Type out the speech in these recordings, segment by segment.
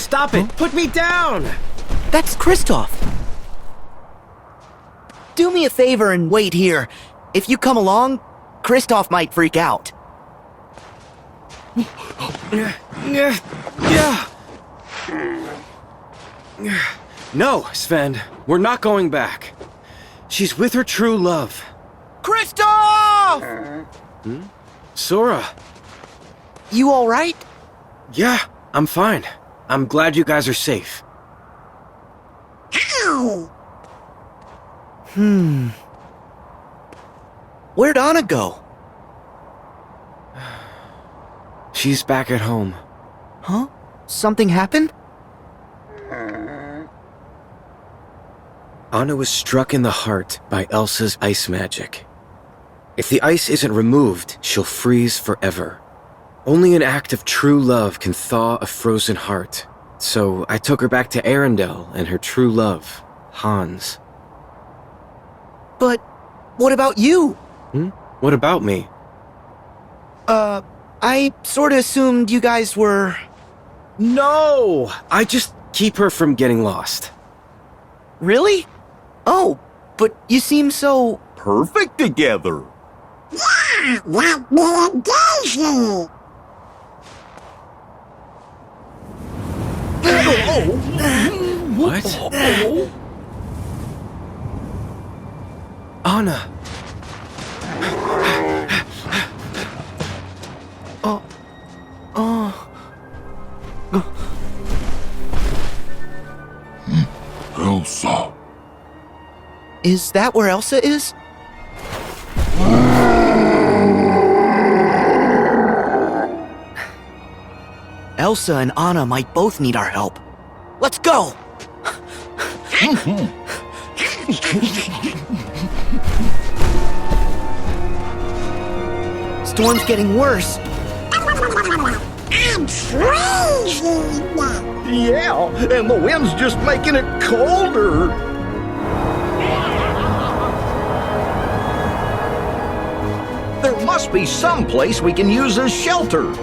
Stop it! Put me down! That's Kristoff. Do me a favor and wait here. If you come along, Kristoff might freak out. No, Sven. We're not going back. She's with her true love. Kristoff! Sora. You alright? Yeah, I'm fine. I'm glad you guys are safe. Where'd Anna go? She's back at home. Huh? Something happened? Anna was struck in the heart by Elsa's ice magic. If the ice isn't removed, she'll freeze forever. Only an act of true love can thaw a frozen heart. So I took her back to Arendelle and her true love, Hans. But what about you? What about me? I sorta assumed you guys were... No! I just keep her from getting lost. Really? Oh, but you seem so... Perfect together. Yeah, like me and Daisy. What? Anna! Elsa. Is that where Elsa is? Elsa and Anna might both need our help. Let's go! Storm's getting worse. I'm freezing. Yeah, and the wind's just making it colder. There must be some place we can use as shelter.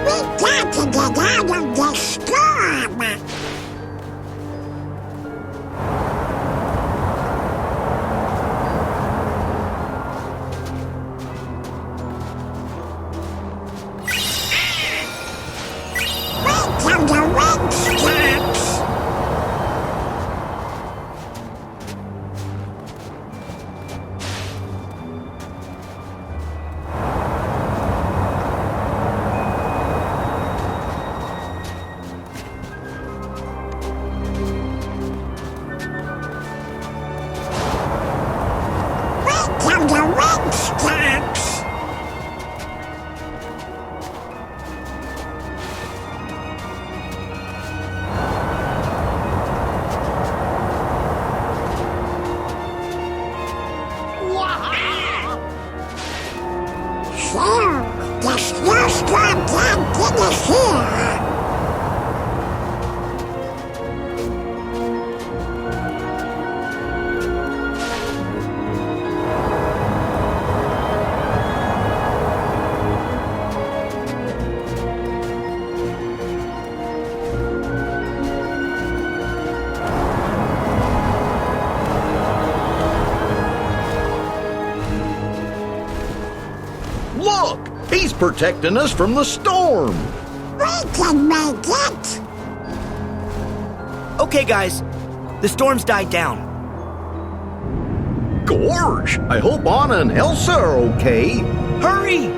We got to get out of the storm. Wait till the wind stops. Wait till the wind stops. So, the snowstorm can't get us here. Look, he's protecting us from the storm. We can make it. Okay, guys. The storm's died down. Gorge, I hope Anna and Elsa are okay. Hurry!